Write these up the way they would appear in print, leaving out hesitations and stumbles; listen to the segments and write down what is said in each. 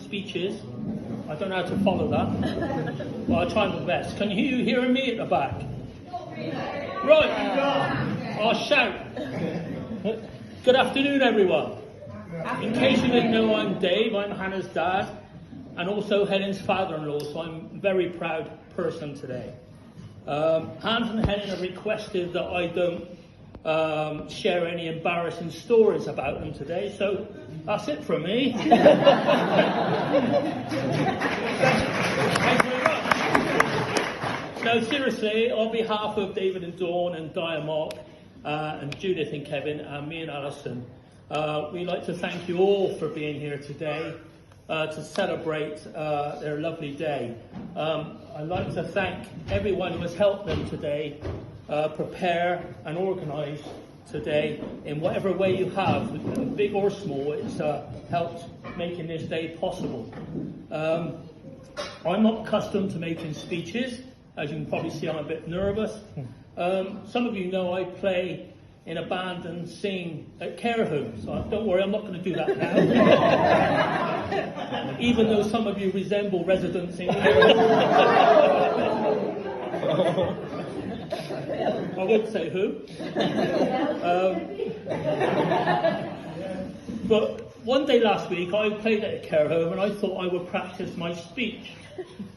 speeches. I don't know how to follow that, but I'll try my best. Can you hear me at the back? Right, I'll shout. Good afternoon, everyone. In case you didn't know, I'm Dave. I'm Hannah's dad, and also Helen's father-in-law, so I'm a very proud person today. Hans and Helen have requested that I don't share any embarrassing stories about them today, so that's it from me. Thank you very much. No, seriously, on behalf of David and Dawn and Di and Mark and Judith and Kevin and me and Alison, we'd like to thank you all for being here today to celebrate their lovely day. I'd like to thank everyone who has helped them today prepare and organise today in whatever way you have, big or small. It's helped making this day possible. I'm not accustomed to making speeches. As you can probably see, I'm a bit nervous. Some of you know I play in a band and sing at care homes. So don't worry, I'm not going to do that now. Even though some of you resemble residents in care homes. I won't say who. But one day last week I played at a care home and I thought I would practice my speech.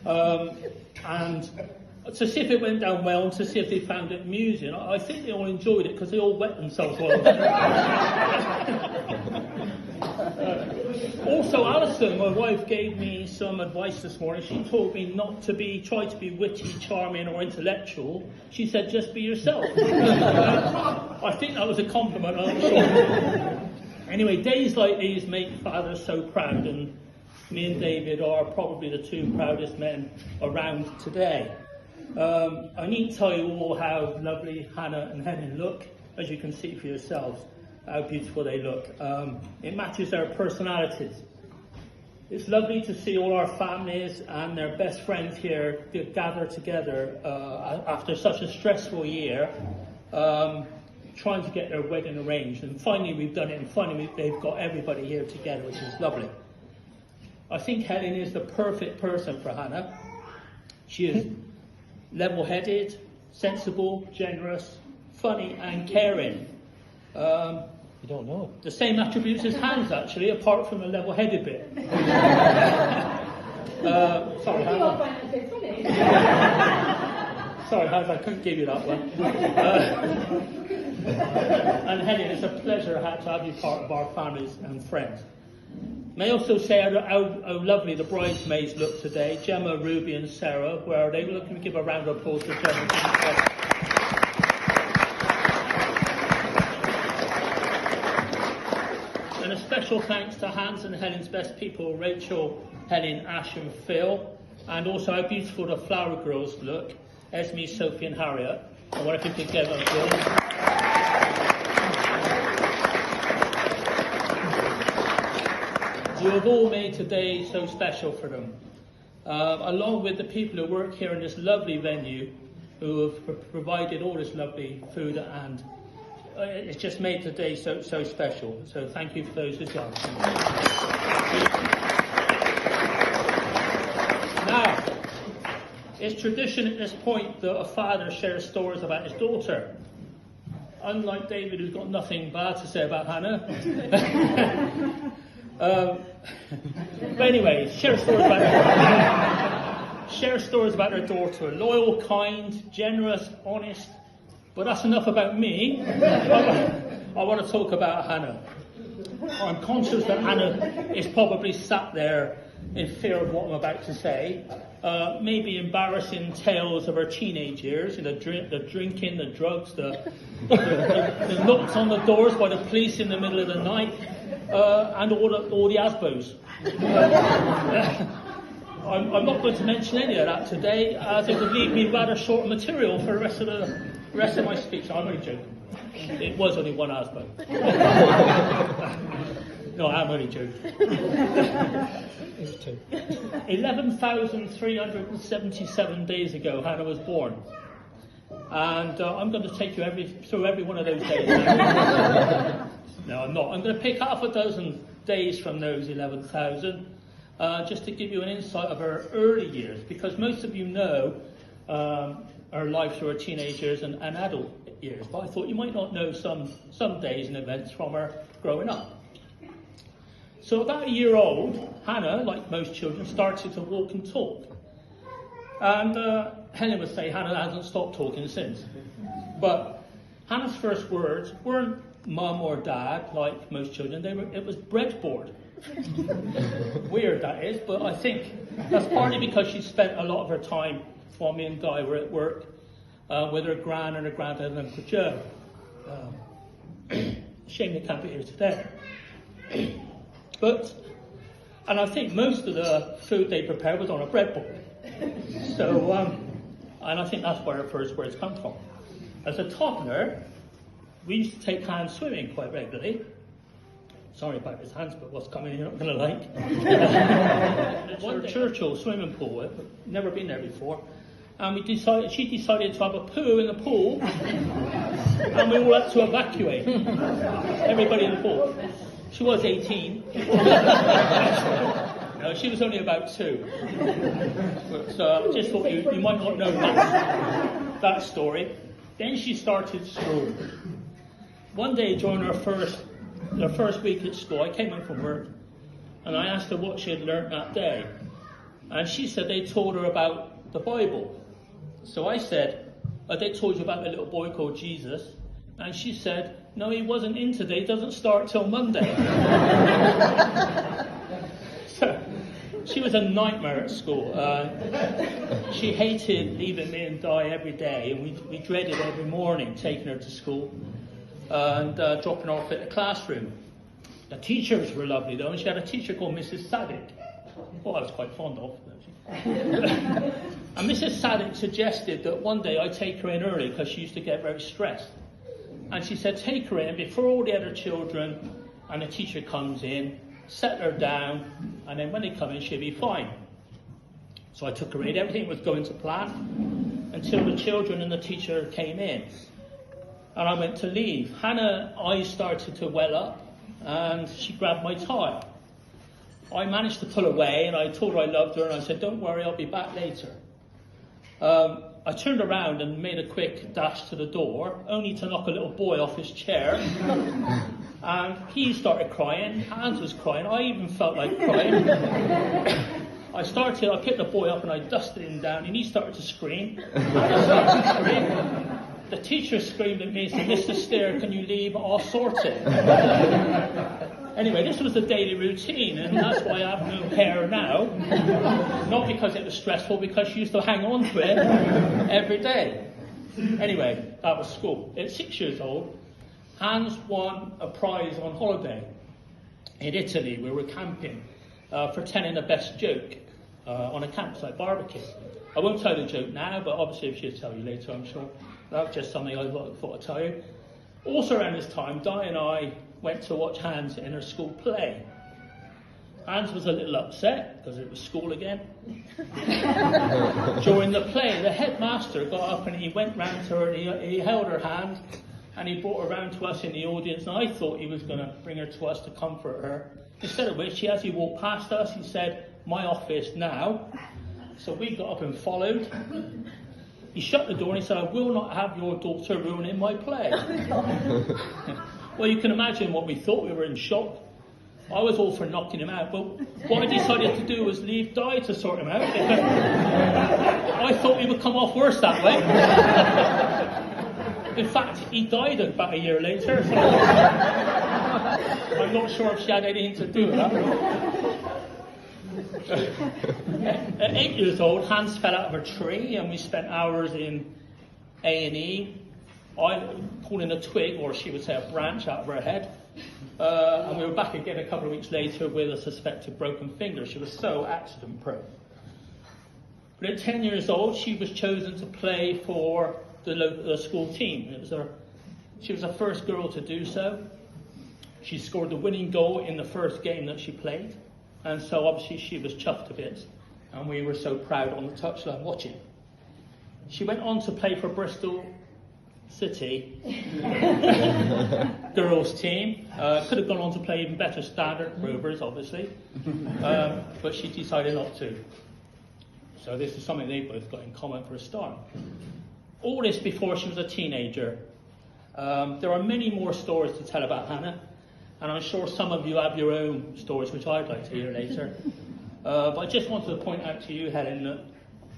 And to see if it went down well and to see if they found it amusing. I think they all enjoyed it because they all wet themselves well. Also, Alison, my wife, gave me some advice this morning. She told me not to try to be witty, charming or intellectual. She said, just be yourself. I think that was a compliment, I'm sure. Anyway, days like these make fathers so proud, and me and David are probably the two proudest men around today. I need to tell you all how lovely Hannah and Helen look, as you can see for yourselves, how beautiful they look. It matches their personalities. It's lovely to see all our families and their best friends here gather together after such a stressful year, trying to get their wedding arranged. And finally we've done it, and finally they've got everybody here together, which is lovely. I think Helen is the perfect person for Hannah. She is level-headed, sensible, generous, funny and caring. You don't know. The same attributes as Hans, actually, apart from the level-headed bit. Sorry, Hans. Sorry, Hans, I couldn't give you that one. And Helen, it's a pleasure to have you part of our families and friends. May I also say how lovely the bridesmaids look today. Gemma, Ruby and Sarah. Where are they? We're looking to give a round of applause to Gemma. And a special thanks to Hans and Helen's best people, Rachel, Helen, Ash and Phil. And also how beautiful the flower girls look, Esme, Sophie and Harriet. I wonder if you could give them applause. You have all made today so special for them, along with the people who work here in this lovely venue, who have provided all this lovely food, and it's just made today so special. So thank you for those as well. Now, it's tradition at this point that a father shares stories about his daughter. Unlike David, who's got nothing bad to say about Hannah. But anyway, share stories about her daughter. Loyal, kind, generous, honest. But that's enough about me. I want to talk about Hannah. I'm conscious that Hannah is probably sat there in fear of what I'm about to say. Maybe embarrassing tales of her teenage years, the drinking, the drugs, the knocks on the doors by the police in the middle of the night, and all the ASBOs. I'm not going to mention any of that today, as it would leave me rather short of material for the rest of my speech. I'm only joking. It was only one ASBO. No, I'm only joking. It's two. 11,377 days ago, Hannah was born. And I'm going to take you through every one of those days. No, I'm not. I'm going to pick half a dozen days from those 11,000, just to give you an insight of her early years, because most of you know her life through her teenagers and adult years, but I thought you might not know some days and events from her growing up. So about a year old, Hannah, like most children, started to walk and talk. And Helen would say Hannah hasn't stopped talking since. But Hannah's first words weren't mum or dad, like most children. It was breadboard. Weird, that is, but I think that's partly because she spent a lot of her time while me and Guy were at work with her gran and her granddad and Uncle Joe. Shame they can't be here today. And I think most of the food they prepared was on a breadboard. So, and I think that's where her first words come from. As a toddler, we used to take hands swimming quite regularly. Sorry about his hands, but what's coming you're not going to like. One Churchill swimming pool, I've never been there before. And she decided to have a poo in the pool, and we all had to evacuate. Everybody in the pool. She was 18. No, she was only about 2. So I just thought you might not know that story. Then she started school. One day during her first week at school, I came home from work, and I asked her what she had learnt that day. And she said they told her about the Bible. So I said, they told you about the little boy called Jesus. And she said, no, he wasn't in today, it doesn't start till Monday. So she was a nightmare at school. She hated leaving me and Di every day, and we dreaded every morning taking her to school and dropping her off at the classroom. The teachers were lovely though, and she had a teacher called Mrs. Saddick, who I was quite fond of. And Mrs. Saddick suggested that one day I take her in early because she used to get very stressed. And she said, take her in before all the other children and the teacher comes in, set her down, and then when they come in, she'll be fine. So I took her in. Everything was going to plan until the children and the teacher came in. And I went to leave. Hannah's eyes started to well up, and she grabbed my tie. I managed to pull away, and I told her I loved her, and I said, don't worry, I'll be back later. I turned around and made a quick dash to the door, only to knock a little boy off his chair. And he started crying, Hans was crying, I even felt like crying. I picked the boy up and I dusted him down, and he started to scream. The teacher screamed at me and said, Mr. Steer, can you leave? I'll sort it. Anyway, this was the daily routine, and that's why I have no hair now. Not because it was stressful, because she used to hang on to it every day. Anyway, that was school. At 6 years old, Hans won a prize on holiday in Italy. We were camping for telling the best joke on a campsite barbecue. I won't tell the joke now, but obviously if she'll tell you later, I'm sure. That's just something I thought I'd tell you. Also around this time, Di and I went to watch Hans in her school play. Hans was a little upset because it was school again. During the play, the headmaster got up and he went round to her and he held her hand and he brought her round to us in the audience, and I thought he was going to bring her to us to comfort her. Instead of which, as he walked past us, he said, my office now. So we got up and followed. He shut the door and he said, I will not have your daughter ruining my play. Well, you can imagine what we thought. We were in shock. I was all for knocking him out, but what I decided to do was leave Di to sort him out. I thought he would come off worse that way. In fact, he died about a year later. So I'm not sure if she had anything to do with that. At 8 years old, Hans fell out of a tree, and we spent hours in A&E. I pulling a twig, or she would say a branch, out of her head. And we were back again a couple of weeks later with a suspected broken finger. She was so accident prone. But at 10 years old, she was chosen to play for the school team. She was the first girl to do so. She scored the winning goal in the first game that she played. And so obviously she was chuffed a bit. And we were so proud on the touchline watching. She went on to play for Bristol City girls team. Could have gone on to play even better standard Rovers, obviously, but she decided not to. So this is something they both got in common for a start. All this before she was a teenager. There are many more stories to tell about Hannah, and I'm sure some of you have your own stories which I'd like to hear later. But I just wanted to point out to you, Helen, that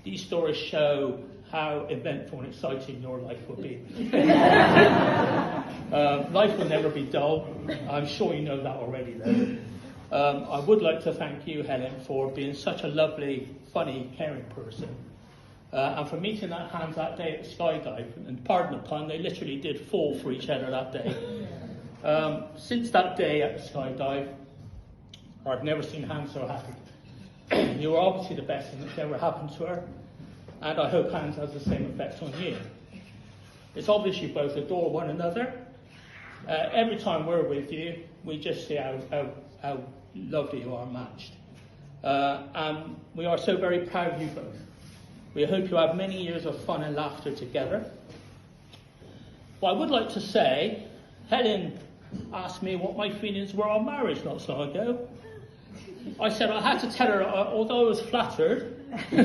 these stories show how eventful and exciting your life will be. Life will never be dull. I'm sure you know that already, though. I would like to thank you, Helen, for being such a lovely, funny, caring person. And for meeting that Hans that day at Skydive, and pardon the pun, they literally did fall for each other that day. Since that day at Skydive, I've never seen Hans so happy. You were obviously the best thing that's ever happened to her, and I hope Hans has the same effect on you. It's obvious you both adore one another. Every time we're with you, we just see how lovely you are matched. And we are so very proud of you both. We hope you have many years of fun and laughter together. What I would like to say, Helen asked me what my feelings were on marriage not so long ago. I said I had to tell her, although I was flattered, I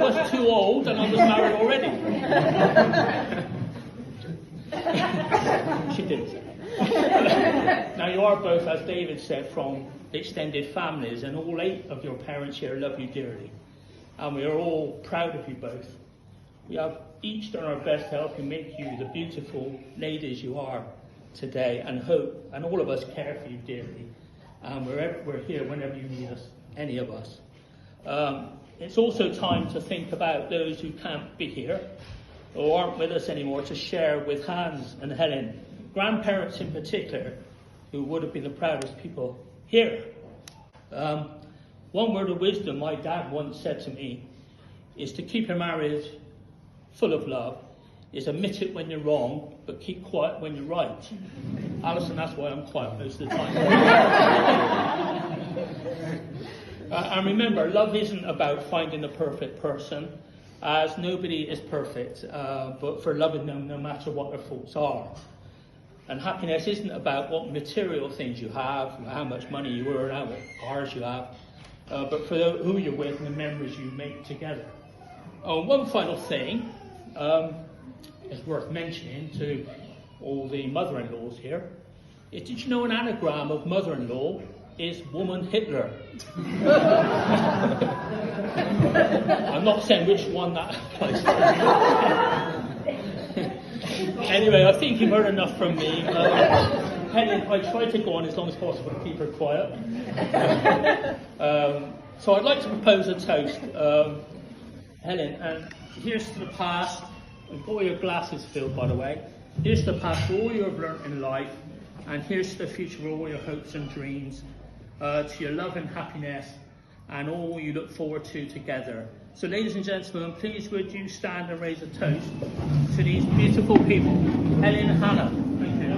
was too old and I was married already. She didn't say that. Now you are both, as David said, from extended families, and all 8 of your parents here love you dearly. And we are all proud of you both. We have each done our best to help you make you the beautiful ladies you are today, and hope, and all of us care for you dearly. And we're here whenever you need us, any of us. It's also time to think about those who can't be here or aren't with us anymore, to share with Hans and Helen, grandparents in particular, who would have been the proudest people here. One word of wisdom my dad once said to me is to keep your marriage full of love is admit it when you're wrong, but keep quiet when you're right. Alison, that's why I'm quiet most of the time. And remember, love isn't about finding the perfect person, as nobody is perfect, but for loving them no matter what their faults are. And happiness isn't about what material things you have, how much money you earn, how many cars you have, but for who you're with and the memories you make together. Oh, one final thing is worth mentioning to all the mother-in-laws here. Did you know an anagram of mother-in-law is woman Hitler? I'm not saying which one that applies to. Anyway, I think you've heard enough from me. Helen, I try to go on as long as possible to keep her quiet. So I'd like to propose a toast. Helen, and here's to the past. I've got all your glasses filled, by the way. Here's to the past for all you have learnt in life, and here's to the future for all your hopes and dreams, to your love and happiness, and all you look forward to together. So ladies and gentlemen, please would you stand and raise a toast to these beautiful people. Helen and Hannah. Thank you.